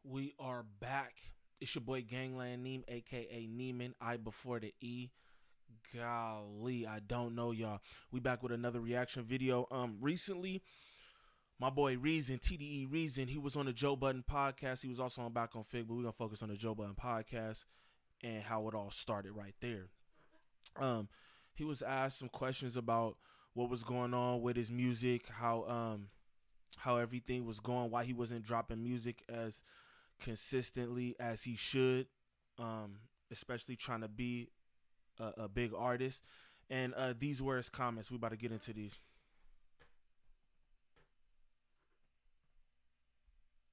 We are back. It's your boy Gangland Neem, aka Neiman. I before the E. Golly, I don't know y'all. We back with another reaction video. Recently, my boy Reason, T.D.E Reason, he was on the Joe Budden podcast. He was also on Back on Fig, but we're gonna focus on the Joe Budden podcast and how it all started right there. He was asked some questions about what was going on with his music, how everything was going, why he wasn't dropping music as consistently as he should, especially trying to be a big artist. And these were his comments. We about to get into these.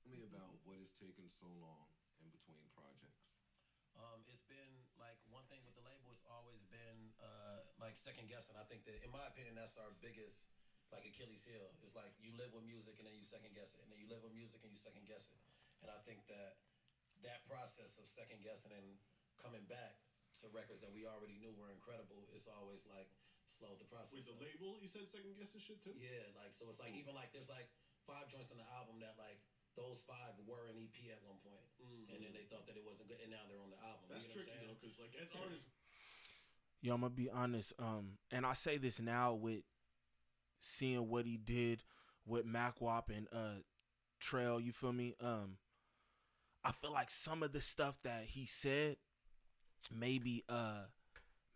Tell me about what has taken so long in between projects. It's been like one thing with the label. It's always been like second guessing. I think that, in my opinion, that's our biggest like Achilles heel. It's like you live with music and then you second guess it, and then you live with music and you second guess it. And I think that process of second guessing and coming back to records that we already knew were incredible is always like slowed the process. With the label, you said second guessing shit too? Yeah, like so it's like even like there's like 5 joints on the album that like those 5 were an EP at one point, and then they thought that it wasn't good, and now they're on the album. That's you know tricky though, because like as artists, Yo, I'm gonna be honest. And I say this now with seeing what he did with MacWop and Trail. You feel me? I feel like some of the stuff that he said, maybe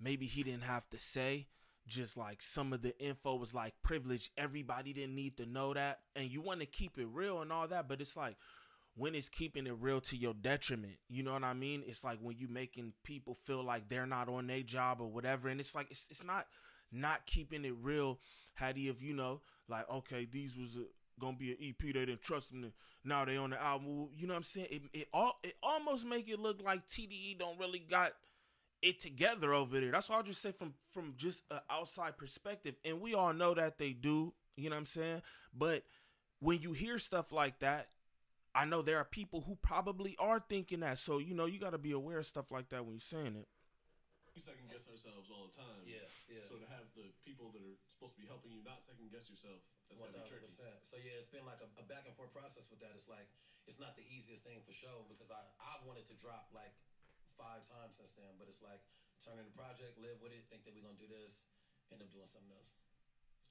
he didn't have to say. Just like some of the info was like privileged. Everybody didn't need to know that. And you want to keep it real and all that, but it's like when it's keeping it real to your detriment. You know what I mean? It's like when you making people feel like they're not on their job or whatever. And it's like it's not keeping it real. Had he have, you know, like, okay, these was gonna be an EP, they didn't trust them, and now they on the album. You know what I'm saying? It almost make it look like T.D.E don't really got it together over there. That's what I'll just say from just an outside perspective. And we all know that they do, you know what I'm saying? But when you hear stuff like that, I know there are people who probably are thinking that. So, you know, you got to be aware of stuff like that when you're saying it. we second guess ourselves all the time. Yeah, yeah. So to have the people that are supposed to be helping you not second guess yourself, that's gotta be tricky. 1,000%. So yeah, it's been like a back and forth process with that. It's like it's not the easiest thing for sure because I wanted to drop like 5 times since then, but it's like turn in the project, live with it, think that we're gonna do this, end up doing something else.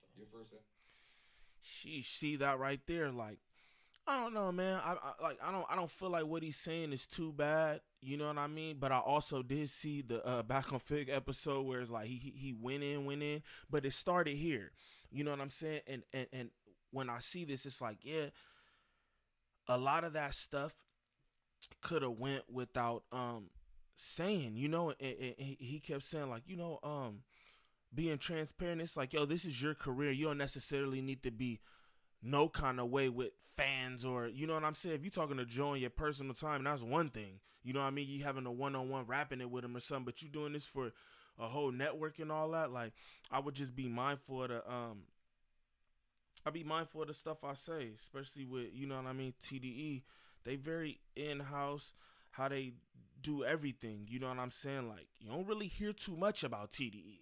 So, Your first. She see that right there, like, I don't know, man. I don't feel like what he's saying is too bad. You know what I mean? But I also did see the Back on Fig episode where it's like he went in, but it started here. You know what I'm saying? And when I see this, it's like, yeah, a lot of that stuff could have went without saying. You know, and he kept saying like, you know, being transparent. It's like, yo, this is your career. You don't necessarily need to be no kind of way with fans, or you know what I'm saying. If you're talking to Joe in your personal time, that's one thing. You know what I mean. You having a one-on-one rapping it with him or something, but you doing this for a whole network and all that. Like, I would just be mindful of the I'd be mindful of the stuff I say, especially with, you know what I mean, T.D.E. They very in-house, how they do everything. You know what I'm saying? Like, you don't really hear too much about T.D.E,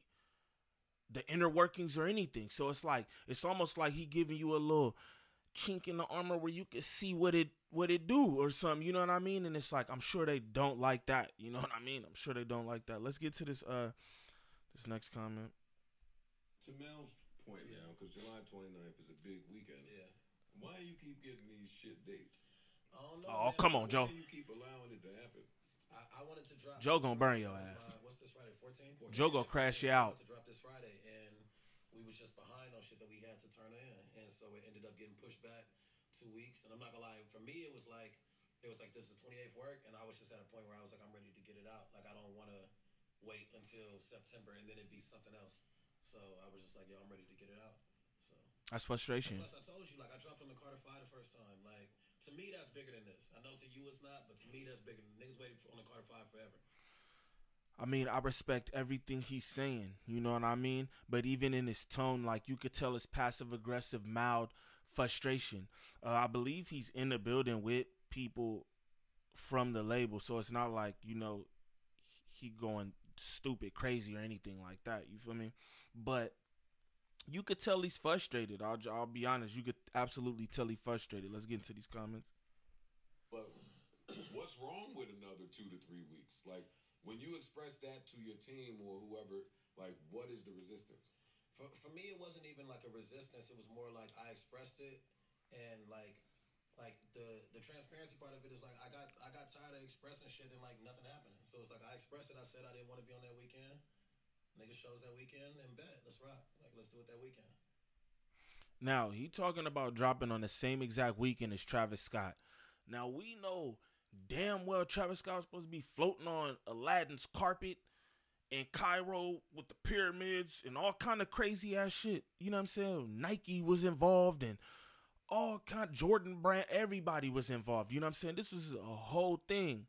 the inner workings or anything. So it's like, it's almost like he giving you a little chink in the armor where you can see what it do or something. You know what I mean? And it's like, I'm sure they don't like that. You know what I mean? I'm sure they don't like that. Let's get to this this next comment. To Mel's point now, because July 29th is a big weekend. yeah. Why do you keep getting these shit dates? I don't know. Oh, man. come on, Joe. Why do you keep allowing it to happen? I wanted to drop. Joe this gonna Friday. burn your That was ass. what's this Friday? 14? Joe gonna crash you I out. wanted to drop this Friday, and we was just behind on shit that we had to turn in, and so it ended up getting pushed back 2 weeks. And I'm not gonna lie, for me, it was like this is 28th work, and I was just at a point where I was like, I'm ready to get it out. Like, I don't want to wait until September and then it be something else. So I was just like, yo, I'm ready to get it out. So. That's frustration. Plus, I told you, like, I dropped on the Carter 5 the first time. Like, to me, that's bigger than this. I know to you it's not, but to me, that's bigger. Niggas waiting on the Carter 5 forever. I mean, I respect everything he's saying, you know what I mean? But even in his tone, like, you could tell it's passive-aggressive, mild frustration. I believe he's in the building with people from the label, so it's not like, you know, he going stupid, crazy, or anything like that, you feel me? But you could tell he's frustrated. I'll be honest. You could absolutely tell he's frustrated. Let's get into these comments. But what's wrong with another 2 to 3 weeks? Like, when you express that to your team or whoever, like, what is the resistance? For me, it wasn't even like a resistance. It was more like I expressed it, and like the transparency part of it is like I got tired of expressing shit and like nothing happening. So it's like I expressed it. I said I didn't want to be on that weekend. Nigga shows that weekend and bet. Let's rock. Like let's do it that weekend. Now, he talking about dropping on the same exact weekend as Travis Scott. Now, we know damn well Travis Scott was supposed to be floating on Aladdin's carpet in Cairo with the pyramids and all kind of crazy ass shit. You know what I'm saying? Nike was involved and all kind of Jordan brand, everybody was involved. You know what I'm saying? This was a whole thing.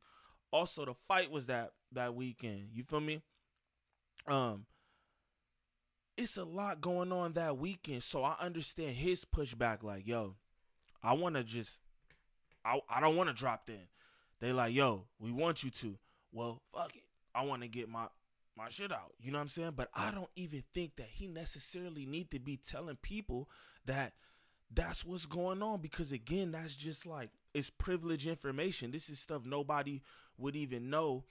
Also, the fight was that weekend. You feel me? It's a lot going on that weekend, so I understand his pushback. Like, yo, I want to just, I don't want to drop in. They like, yo, we want you to. Well, fuck it. I want to get my shit out. You know what I'm saying? But I don't even think that he necessarily need to be telling people that that's what's going on, because again, that's just like, it's privileged information. This is stuff nobody would even know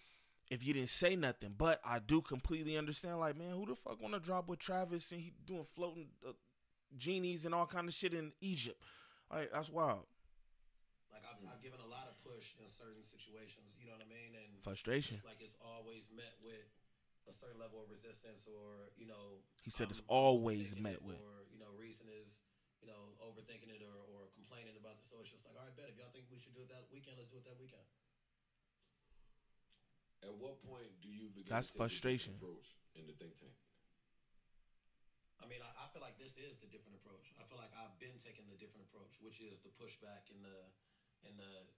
if you didn't say nothing. But I do completely understand, like, man, who the fuck want to drop with Travis and he doing floating genies and all kind of shit in Egypt? Like, that's wild. Like I've given a lot of push in certain situations, you know what I mean? And Frustration. it's like it's always met with a certain level of resistance, or you know, He said it's always met it, with. or you know, reason is overthinking it or complaining about it. So it's just like, all right, bet if y'all think we should do it that weekend, let's do it that weekend. At what point do you begin That's to take frustration. a different approach in the think tank? I mean, I feel like this is the different approach. I feel like I've been taking the different approach, which is the pushback and the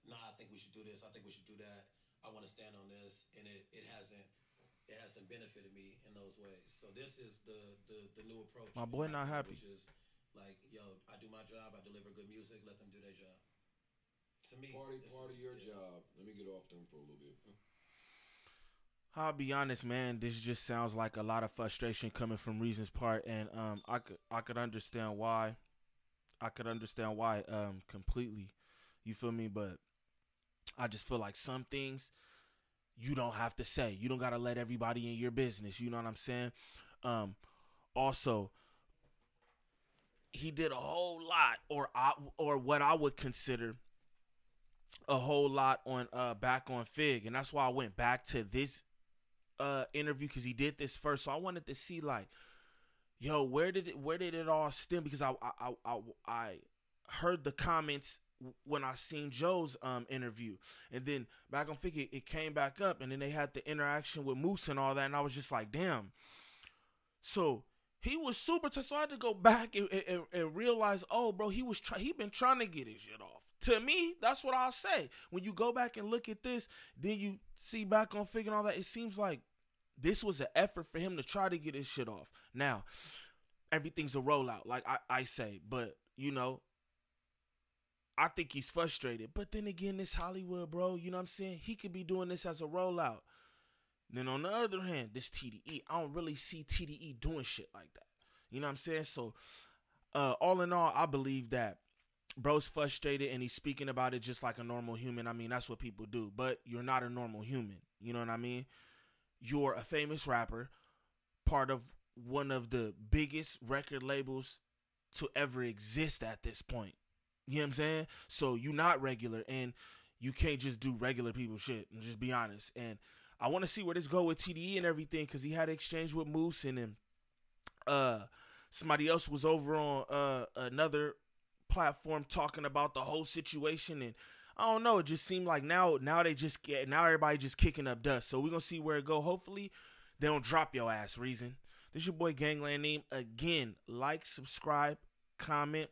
nah, I think we should do this. I think we should do that. I want to stand on this, and it hasn't benefited me in those ways. So this is the new approach. My boy not happy. Which is like, yo, I do my job. I deliver good music. Let them do their job. To me, part of your job. Let me get off them for a little bit. I'll be honest, man. This just sounds like a lot of frustration coming from Reason's part, and I could understand why. Completely. You feel me? But I just feel like some things you don't have to say. You don't gotta let everybody in your business. You know what I'm saying? Also, he did a whole lot, or what I would consider a whole lot on back on Fig, and that's why I went back to this interview, because he did this first. So I wanted to see, like, yo, where did it all stem? Because I heard the comments when I seen Joe's interview, and then back on Fig, it came back up, and then they had the interaction with Moose and all that, and I was just like, damn. So he was super tough. So I had to go back and realize, oh, bro, he been trying to get his shit off. To me, that's what I'll say. When you go back and look at this, then you see back on Fig and all that, it seems like this was an effort for him to try to get his shit off. Now, everything's a rollout, like I say. But, you know, I think he's frustrated. But then again, this Hollywood, bro, you know what I'm saying? He could be doing this as a rollout. Then on the other hand, this T.D.E, I don't really see T.D.E doing shit like that. You know what I'm saying? So, all in all, I believe that bro's frustrated and he's speaking about it just like a normal human. I mean, that's what people do. But you're not a normal human. You know what I mean? You're a famous rapper, part of one of the biggest record labels to ever exist at this point. You know what I'm saying? So you're not regular, and you can't just do regular people shit, and just be honest. And I want to see where this go with T.D.E and everything, because he had an exchange with Moose, and then somebody else was over on another platform talking about the whole situation, and I don't know, it just seemed like now everybody just kicking up dust. So we're gonna see where it go. Hopefully they don't drop your ass, Reason. This your boy Gangland Name. Again, like, subscribe, comment,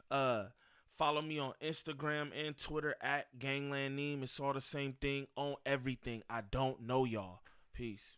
follow me on Instagram and Twitter at Gangland Name. It's all the same thing on everything. I don't know y'all. Peace.